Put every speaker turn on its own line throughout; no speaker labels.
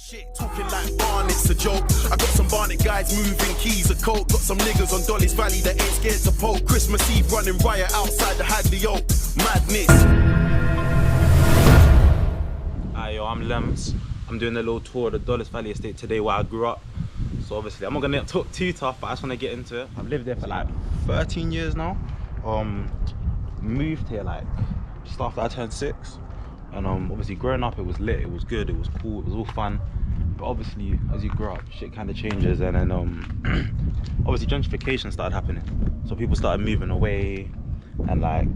Shit, talking like Barnet's a joke. I got some Barnet guys moving keys of coke. Got some niggas on Dollis Valley that ain't scared to poke. Christmas Eve running riot outside the Hadley Oak. Madness.
Hi, yo, I'm Lems. I'm doing a little tour of the Dollis Valley estate today where I grew up. So obviously I'm not gonna talk too tough, but I just wanna get into it. I've lived there for like 13 years now. Moved here like just after I turned 6. And obviously growing up it was lit, it was good, it was cool, it was all fun. But obviously as you grow up shit kind of changes, and then obviously gentrification started happening. So people started moving away and like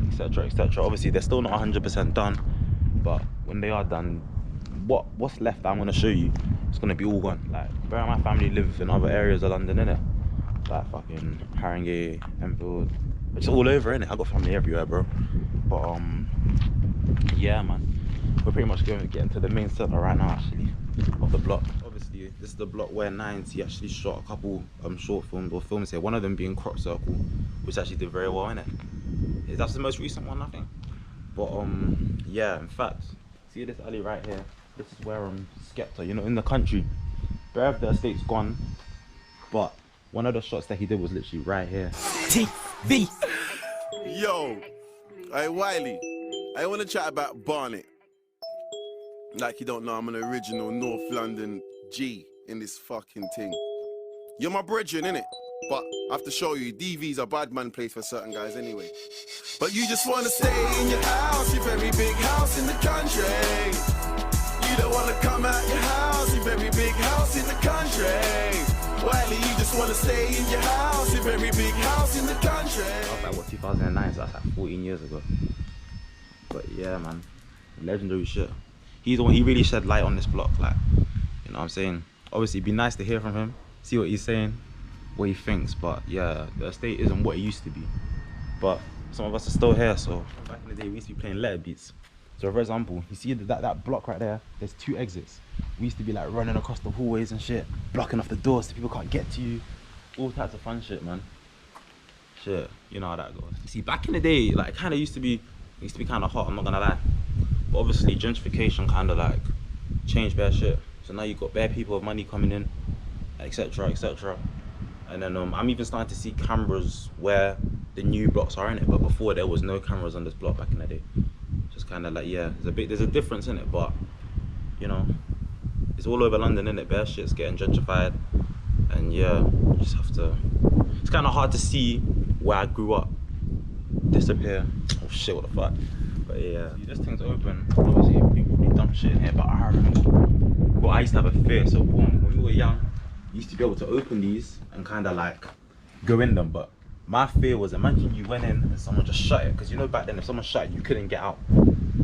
etc etc. Obviously they're still not 100% done, but when they are done, what's left that I'm gonna show you, it's gonna be all gone. Like where my family live in other areas of London, innit? Like fucking Haringey, Enfield, it's all over, innit? I got family everywhere, bro. But yeah, man, we're pretty much going to get into the main centre right now, actually, of the block. Obviously, this is the block where 90 actually shot a couple short films or films here. One of them being Crop Circle, which actually did very well, innit? That's the most recent one, I think. But yeah, in fact, see this alley right here? This is where Skepta, you know, In The Country. Bare of the estate's gone, but one of the shots that he did was literally right here.
TV. Yo, hey Wiley. I want to chat about Barnet. Like you don't know, I'm an original North London G in this fucking thing. You're my brethren, innit? But I have to show you, DV's a bad man place for certain guys anyway. But you just want to stay in your house, your very big house in the country. You don't want to come out your house, your very big house in the country. Wiley, you just want to stay in your house, your very big house in the country.
That was like, what, 2009, so that's like 14 years ago. But yeah, man, legendary shit. He's the one, he really shed light on this block, like, you know what I'm saying? Obviously it'd be nice to hear from him, see what he's saying, what he thinks, but yeah, the estate isn't what it used to be. But some of us are still here, so back in the day we used to be playing letter beats. So for example, you see that block right there, there's 2 exits. We used to be like running across the hallways and shit, blocking off the doors so people can't get to you. All types of fun shit, man. Shit, you know how that goes. See, back in the day, like, it kind of used to be kind of hot, I'm not gonna lie. But obviously gentrification kind of like changed bare shit. So now you got bare people with money coming in, etc etc. And then I'm even starting to see cameras where the new blocks are in it, but before there was no cameras on this block back in the day. Just kind of like, yeah, there's a difference in it, but you know, it's all over London, innit? Bare shit's getting gentrified, and yeah, you just have to. It's kind of hard to see where I grew up disappear. Oh shit, what the fuck? But yeah, this thing's open. Obviously people probably dump shit in here, but I remember, well, I used to have a fear. So boom, when we were young, you used to be able to open these and kind of like go in them, but my fear was, imagine you went in and someone just shut it, because you know back then if someone shut it you couldn't get out.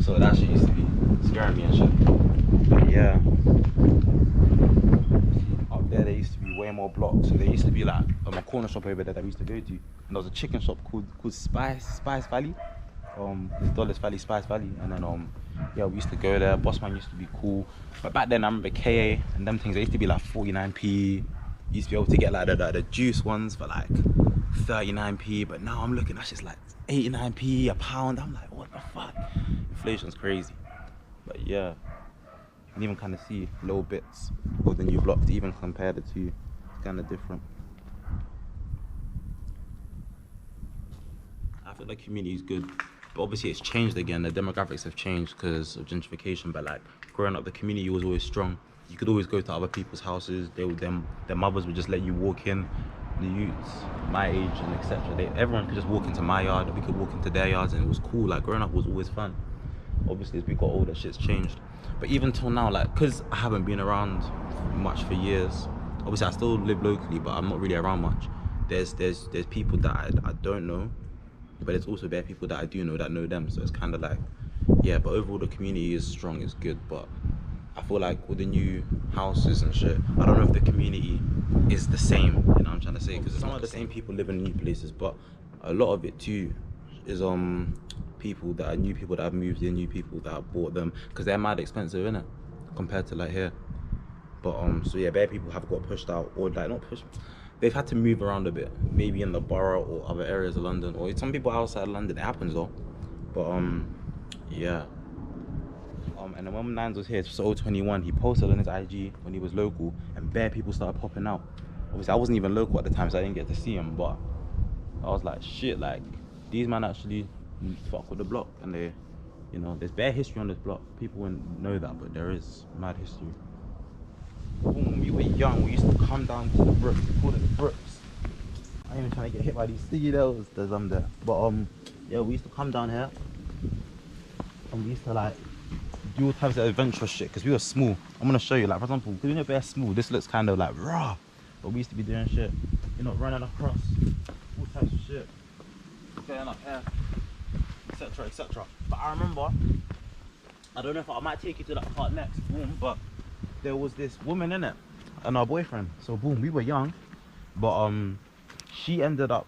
So that shit used to be scaring me and shit. But yeah, up there used to be way more blocks. So there used to be like a corner shop over there that we used to go to, and there was a chicken shop called Spice Valley, Dollis Valley, Spice Valley. And then yeah, we used to go there. Bossman used to be cool, but back then I remember KA and them things, they used to be like 49p. You used to be able to get like the juice ones for like 39p, but now I'm looking, that's just like 89p a pound. I'm like, what the fuck? Inflation's crazy. But yeah, you can even kind of see little bits of the new block to even compare the two. It's kind of different. I feel like community is good, but obviously it's changed again. The demographics have changed because of gentrification, but like growing up, the community was always strong. You could always go to other people's houses. Their mothers would just let you walk in. The youths my age and etc. Everyone could just walk into my yard, we could walk into their yards, and it was cool. Like growing up was always fun. Obviously as we got older, shit's changed. But even till now, like, because I haven't been around much for years, obviously I still live locally, but I'm not really around much. There's people that I don't know, but there's also bare people that I do know that know them. So it's kind of like, yeah, but overall the community is strong, it's good. But I feel like with the new houses and shit, I don't know if the community is the same, you know what I'm trying to say, because some of the same people live in new places, but a lot of it too is people that are new people that have moved in, new people that have bought them, because they're mad expensive, innit, compared to like here. But so yeah, bare people have got pushed out, or like not pushed, they've had to move around a bit, maybe in the borough or other areas of London, or some people outside London. It happens though. But yeah, And then when Nines was here, it's 2021, he posted on his IG when he was local, and bare people started popping out. Obviously, I wasn't even local at the time, so I didn't get to see him, but I was like, shit, like, these men actually fuck with the block, and they, you know, there's bare history on this block. People wouldn't know that, but there is mad history. When we were young, we used to come down to the brooks, we called it the brooks. I ain't even trying to get hit by these stilettos, there's them there. But yeah, we used to come down here, and we used to like do all types of adventurous shit, because we were small. I'm gonna show you, like, for example, because we're bare small, this looks kind of like raw, but we used to be doing shit, you know, running across all types of shit, getting up here, etc, etc. But I remember, I don't know if I might take you to that part next, boom, but there was this woman in it and our boyfriend. So boom, we were young, but he ended up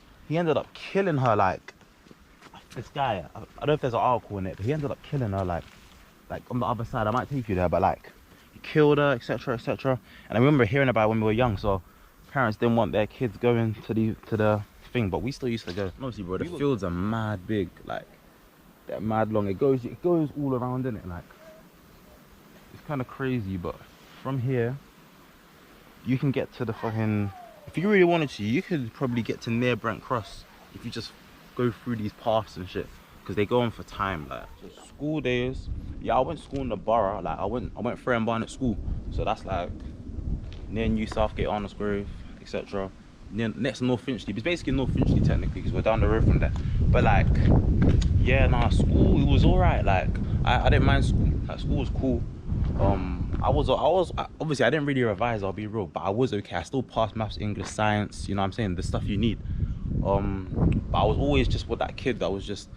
killing her. Like, this guy, I don't know if there's an article in it, but he ended up killing her, like on the other side. I might take you there, but like, he killed her, etc, etc. And I remember hearing about it when we were young, so parents didn't want their kids going to the thing, but we still used to go. And obviously, bro, the fields are mad big, like they're mad long. It goes all around, in it, like it's kind of crazy. But from here you can get to the fucking, if you really wanted to, you could probably get to near Brent Cross if you just go through these paths and shit, because they go on for time. Like, so school days, yeah, I went to school in the borough. Like, I went Frey and Barnet school, so that's like near New Southgate, Arnold's Grove, etc. Next to North Finchley. It's basically North Finchley technically, because we're down the road from there. But like, yeah, nah, school, it was alright. Like, I didn't mind school. Like, school was cool. I was obviously, I didn't really revise, I'll be real, but I was okay. I still passed maths, English, science, you know what I'm saying, the stuff you need. But I was always just with that kid that was just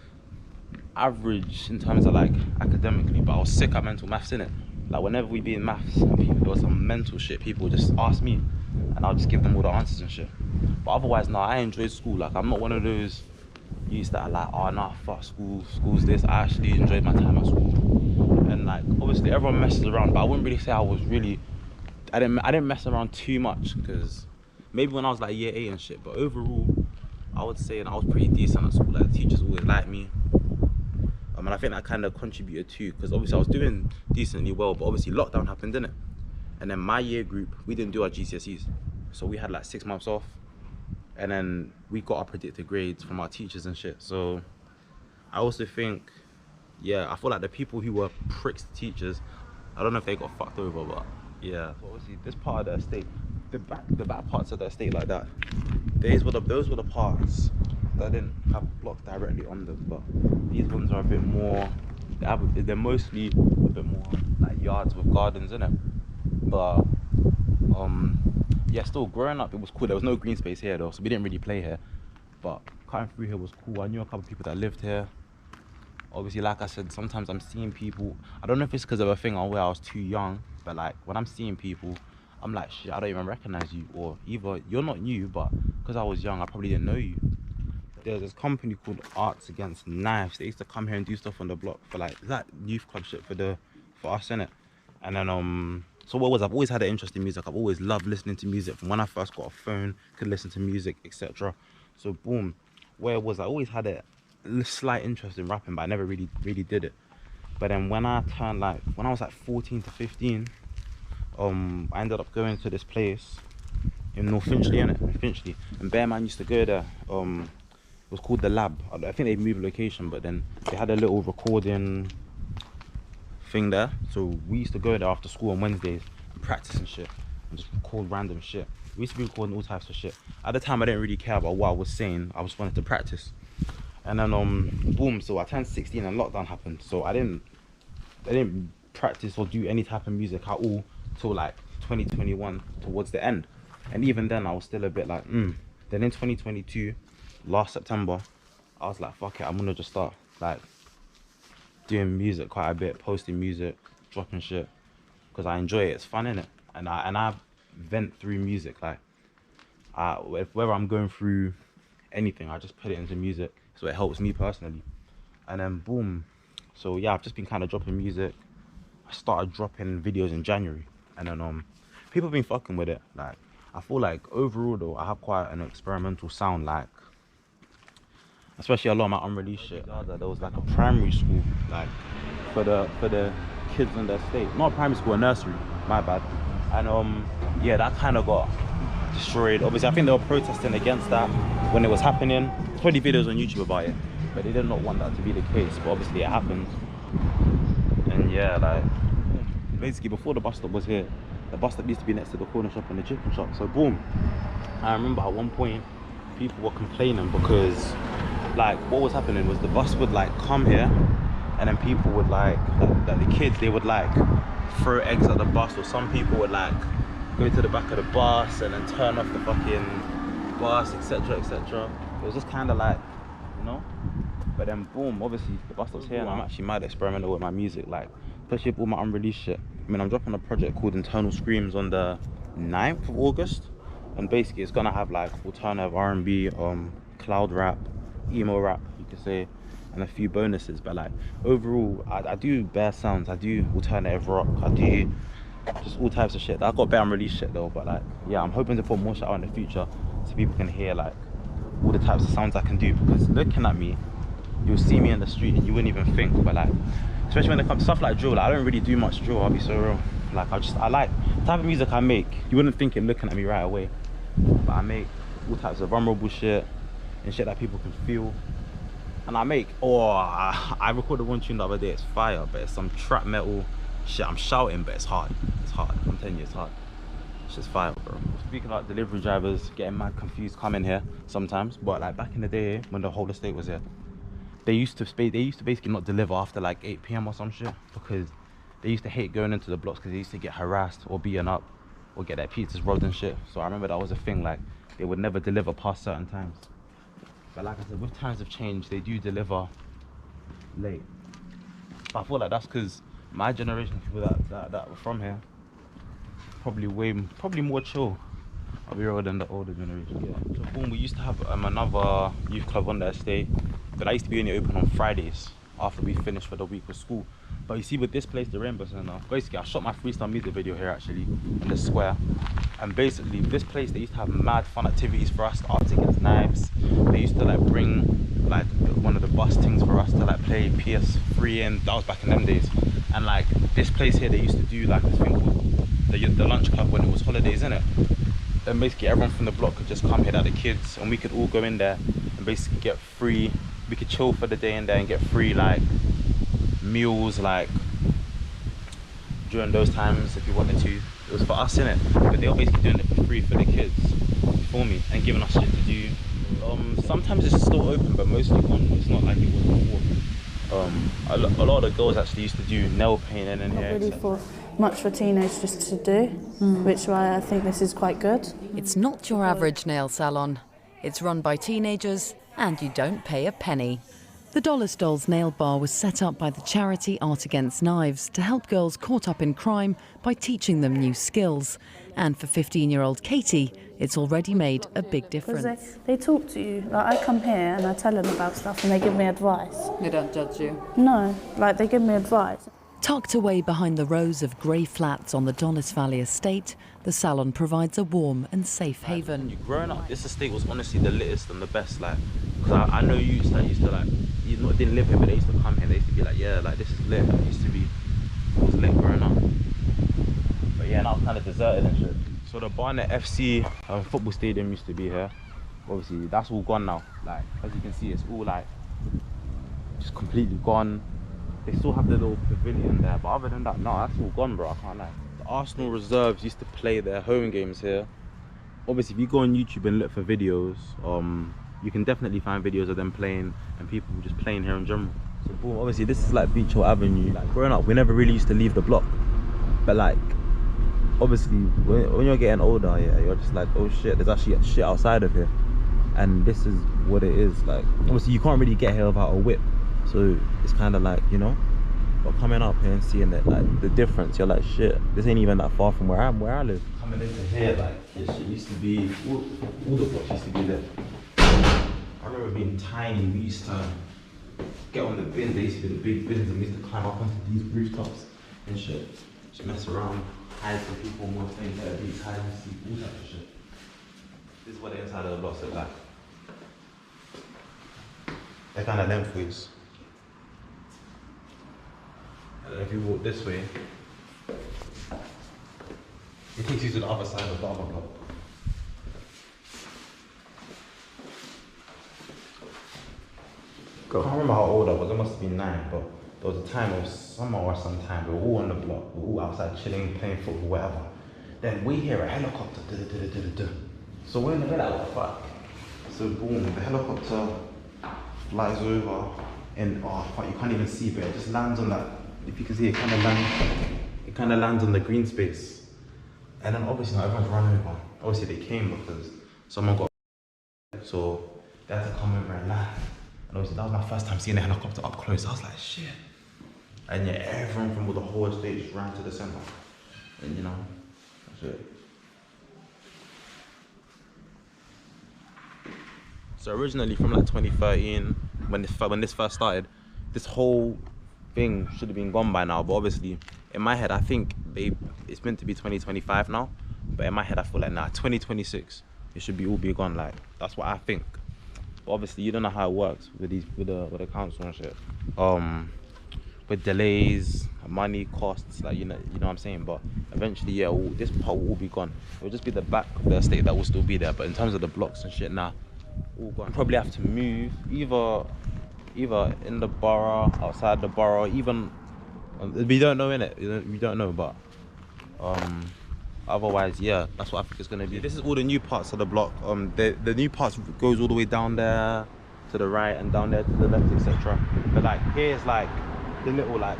average in terms of like academically, but I was sick at mental maths, innit? Like, whenever we be in maths and there was some mental shit, people would just ask me and I'll just give them all the answers and shit. But otherwise, nah, I enjoyed school. Like, I'm not one of those youths that are like, oh nah, fuck school, school's this. I actually enjoyed my time at school. And like, obviously everyone messes around, but I wouldn't really say I didn't mess around too much, because maybe when I was like year 8 and shit, but overall I would say I was pretty decent at school. Like, the teachers always liked me. And I think that kind of contributed too, because obviously I was doing decently well, but obviously lockdown happened, didn't it? And then my year group, we didn't do our GCSEs, so we had like 6 months off, and then we got our predicted grades from our teachers and shit. So I also think, yeah, I feel like the people who were pricks to teachers, I don't know if they got fucked over, but yeah. So obviously this part of the estate, the back parts of the estate like that, those were the parts that didn't have blocks directly on them, but these ones are a bit more, they're mostly a bit more like yards with gardens in it. But yeah, still growing up it was cool. There was no green space here though, so we didn't really play here, but cutting through here was cool. I knew a couple of people that lived here. Obviously, like I said, sometimes I'm seeing people, I don't know if it's because of a thing or where I was too young, but like when I'm seeing people, I'm like, shit, I don't even recognize you, or either you're not new, but because I was young I probably didn't know you. There's this company called Arts Against Knives. They used to come here and do stuff on the block for like youth club shit for us, innit? And then so what was, I've always had an interest in music. I've always loved listening to music. From when I first got a phone, could listen to music, etc. So boom, where was I always had a slight interest in rapping, but I never really did it. But then when I turned, like, when I was like 14 to 15, I ended up going to this place in North Finchley, innit? In Finchley, and Bear Man used to go there. It was called The Lab. I think they moved location, but then they had a little recording thing there. So we used to go there after school on Wednesdays and practice and shit, and just record random shit. We used to be recording all types of shit. At the time, I didn't really care about what I was saying. I just wanted to practice. And then boom, so I turned 16 and lockdown happened. So I didn't practice or do any type of music at all till like 2021 towards the end. And even then I was still a bit like Then in 2022, last September, I was like, fuck it, I'm gonna just start like doing music quite a bit, posting music, dropping shit, because I enjoy it. It's fun, innit? And I vent through music. Like, whether I'm going through anything, I just put it into music, so it helps me personally. And then boom, so yeah, I've just been kind of dropping music. I started dropping videos in January, and then people have been fucking with it. Like, I feel like overall though, I have quite an experimental sound. Like, especially a lot of my unreleased shit. There was like a primary school, like for the kids in the estate. Not primary school, a nursery, my bad. And yeah, that kind of got destroyed. Obviously, I think they were protesting against that when it was happening. There's probably videos on YouTube about it, but they did not want that to be the case. But obviously it happened. And yeah, like, basically before the bus stop was here, the bus stop used to be next to the corner shop and the chicken shop. So boom, I remember at one point people were complaining because like what was happening was the bus would like come here, and then people would like the kids, they would like throw eggs at the bus, or some people would like go to the back of the bus and then turn off the fucking bus, etc, etc. It was just kind of like, you know. But then boom, obviously the bus stop's here, and I'm actually mad experimental with my music, like especially with all my unreleased shit. I mean, I'm dropping a project called Internal Screams on the 9th of August, and basically it's gonna have like alternative R&B, cloud rap, emo rap, you could say, and a few bonuses. But like overall, I do bare sounds, I do alternative rock, I do just all types of shit. I got bare unreleased shit though, but like yeah, I'm hoping to put more shit out in the future so people can hear like all the types of sounds I can do. Because looking at me, you'll see me in the street and you wouldn't even think, but like especially when it comes to stuff like drill, like, I don't really do much drill, I'll be so real. Like I like the type of music I make, you wouldn't think it looking at me right away, but I make all types of vulnerable shit and shit that people can feel. And I make, I recorded one tune the other day, it's fire, but it's some trap metal shit. I'm shouting, but it's hard. It's hard. I'm telling you, it's hard. It's just fire, bro. Speaking about delivery drivers getting mad confused coming here sometimes, but like back in the day when the whole estate was here, they used to basically not deliver after like 8 PM or some shit, because they used to hate going into the blocks because they used to get harassed or beaten up or get their pizzas rolled and shit. So I remember that was a thing, like they would never deliver past certain times. But like I said, with times have changed, they do deliver late. But I feel like that's because my generation, people that were from here, probably more chill, I'll be real, than the older generation. Yeah. So boom, we used to have another youth club on the estate, but I used to be only open on Fridays after we finished for the week with school. But you see with this place, the Rainbow Center, basically I shot my freestyle music video here actually in the square. And basically this place, they used to have mad fun activities for us, arts against knives. They used to like bring like one of the bus things for us to like play PS3, and that was back in them days. And like this place here, they used to do like this thing called the lunch club when it was holidays, innit? And basically everyone from the block could just come here, like the kids, and we could all go in there and basically get free, we could chill for the day in there and get free like meals, like during those times if you wanted to. It was for us, innit? But they were basically doing it for free for the kids, for me, and giving us shit to do. Sometimes it's still open, but mostly gone. It's not like it was before. A lot of the girls actually used to do nail painting in here.
Not really for much for teenagers just to do, which is why I think this is quite good.
It's not your average nail salon. It's run by teenagers and you don't pay a penny. The Dollis Dolls nail bar was set up by the charity Art Against Knives to help girls caught up in crime by teaching them new skills. And for 15-year-old Katie, it's already made a big difference.
They talk to you. Like, I come here and I tell them about stuff and they give me advice.
They don't judge you?
No, like they give me advice.
Tucked away behind the rows of grey flats on the Dollis Valley estate, the salon provides a warm and safe haven.
Growing up, this estate was honestly the littest and the best. Like, because I know youths that used to like, didn't live here, but they used to come here. They used to be like, yeah, like this is lit. It used to be, it was lit growing up. But yeah, now it's kind of deserted and shit. So the Barnet FC football stadium used to be here. Obviously, that's all gone now. Like, as you can see, it's all like just completely gone. They still have the little pavilion there, but other than that, no, that's all gone, bro. I can't lie. The Arsenal reserves used to play their home games here. Obviously, if you go on YouTube and look for videos, you can definitely find videos of them playing and people just playing here in general. So boom, obviously this is like Beech Avenue. Like growing up, we never really used to leave the block, but like obviously when you're getting older, yeah, you're just like, oh shit, there's actually shit outside of here, and this is what it is. Like obviously you can't really get here without a whip, so it's kind of like, you know, but coming up here and seeing that, like the difference, you're like, shit, this ain't even that far from where I live. Coming into here, like this shit used to be, all the blocks used to be there. I remember being tiny, we used to get on the bins, they used to be the big bins, and we used to climb up onto these rooftops and shit. Just mess around, hide from people, more things like these, hide and seek, all types of shit. This is what the inside of the blocks look like. They're kind of lengthways. if you walk this way, it takes you to the other side of the other block. I can't remember how old I was, it must have been 9, but there was a time, it was summer or sometime, we were all on the block, we were all outside chilling, playing football, whatever. Then we hear a helicopter, so we're in the middle, what the fuck? So boom, the helicopter flies over, and oh fuck, you can't even see, but it just lands on that, if you can see, it kind of lands on the green space. And then obviously now everyone's running over. Obviously they came because someone got, so they had to come over and land. And obviously that was my first time seeing a helicopter up close. I was like, shit. And yeah, everyone from the whole estate just ran to the center. And you know, that's it. So originally from like 2013, when this first started, this whole thing should have been gone by now. But obviously, in my head, I think it's meant to be 2025 now. But in my head, I feel like, nah, 2026, it should all be gone. Like, that's what I think. But obviously, you don't know how it works with the council and shit. With delays, money, costs, like you know what I'm saying. But eventually, yeah, this part will all be gone. It'll just be the back of the estate that will still be there. But in terms of the blocks and shit, nah, all gone. Probably have to move either in the borough, outside the borough, even we don't know innit. We don't know, but otherwise, yeah, that's what I think it's gonna be. This is all the new parts of the block. The new parts goes all the way down there to the right and down there to the left, etc. But like here's like the little like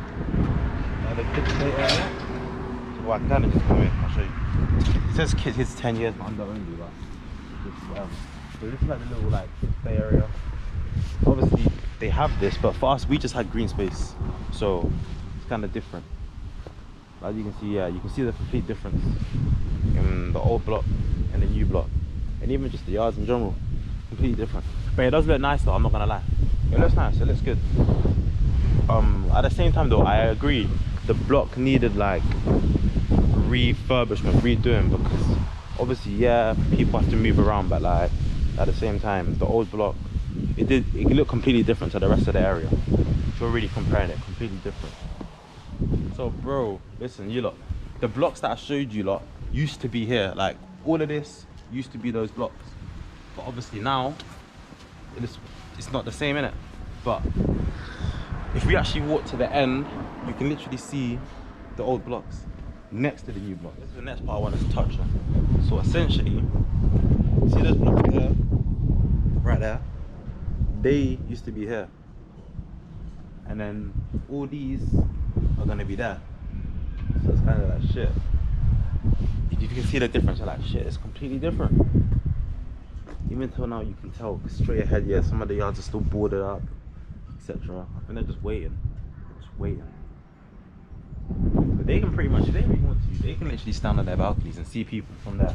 the kids play area. So I can kind of just come in. I'll show you. It says kids 10 years, but under only, but whatever. So this is like the little like play area. Obviously they have this, but for us we just had green space, so it's kind of different. As you can see, yeah, you can see the complete difference in the old block and the new block, and even just the yards in general, completely different. But it does look nice though, I'm not gonna lie. It looks nice, it looks good. At the same time though, I agree, the block needed like refurbishment, redoing, because obviously, yeah, people have to move around, but like at the same time, the old block, it looked completely different to the rest of the area. If you're really comparing it, completely different. So bro, listen, you lot, the blocks that I showed you lot used to be here. Like all of this used to be those blocks, but obviously now it's not the same, innit? But if we actually walk to the end, you can literally see the old blocks next to the new block. This is the next part I want us to touch on. So essentially, see those blocks there, right there, they used to be here, and then all these are gonna be there. So it's kind of like shit. If you can see the difference, you're like shit, it's completely different. Even till now you can tell straight ahead, yeah, some of the yards are still boarded up, etc. I think they're just waiting. But they can pretty much, if they really want to, they can literally stand on their balconies and see people from there.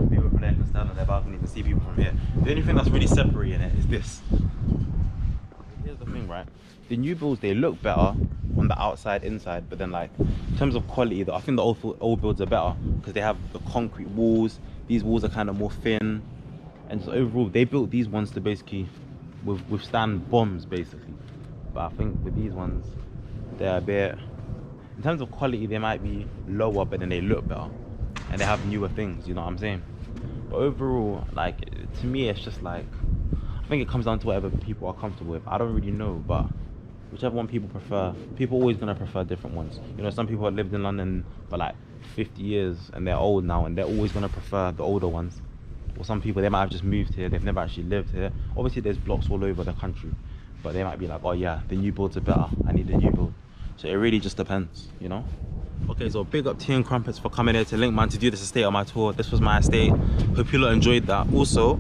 People from there can stand on their balconies and see people from here. The only thing that's really separating it is this. Here's the thing, right? The new builds, they look better on the outside, inside, but then like in terms of quality, I think the old builds are better because they have the concrete walls. These walls are kind of more thin, and so overall they built these ones to basically withstand bombs basically. But I think with these ones, they're a bit, in terms of quality, they might be lower, but then they look better and they have newer things, you know what I'm saying? But overall, like, to me, it's just like, I think it comes down to whatever people are comfortable with. I don't really know, but whichever one people prefer, people are always gonna prefer different ones. You know, some people have lived in London for like 50 years and they're old now, and they're always gonna prefer the older ones. Or some people, they might have just moved here, they've never actually lived here. Obviously there's blocks all over the country, but they might be like, oh yeah, the new builds are better, I need a new build. So it really just depends, you know? Okay, so big up Tea&Crumpets for coming here to Link, man, to do this estate on my tour. This was my estate. Hope you lot enjoyed that. Also,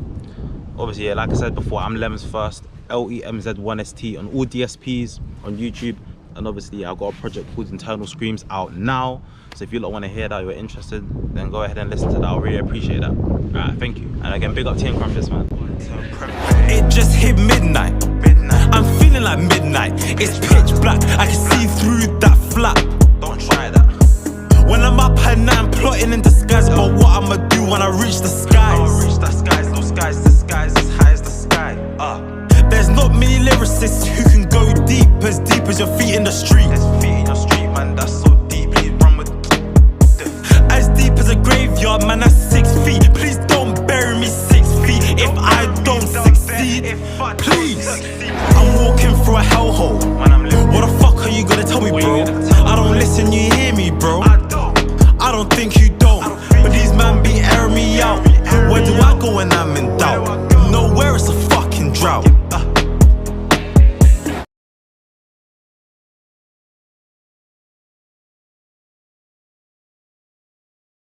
obviously, yeah, like I said before, I'm Lem's First, LEMZ1ST on all DSPs on YouTube. And obviously, I've got a project called Internal Screams out now. So if you lot want to hear that, you're interested, then go ahead and listen to that. I really appreciate that. Alright, thank you. And again, big up Tea&Crumpets, man.
It just hit midnight. I'm feeling like midnight. It's pitch black. I can see through that flap.
Don't try that.
When I'm up at night, I'm plotting in disguise. But what I'ma do when I reach the skies?
I'll reach the skies, no skies, the skies as high as the sky.
There's not many lyricists who can go deep as your feet in the street.
There's feet in your street.
man, that's so deep, please run with as deep as a graveyard, man, that's 6 feet. Please don't bury me 6 feet if I don't succeed.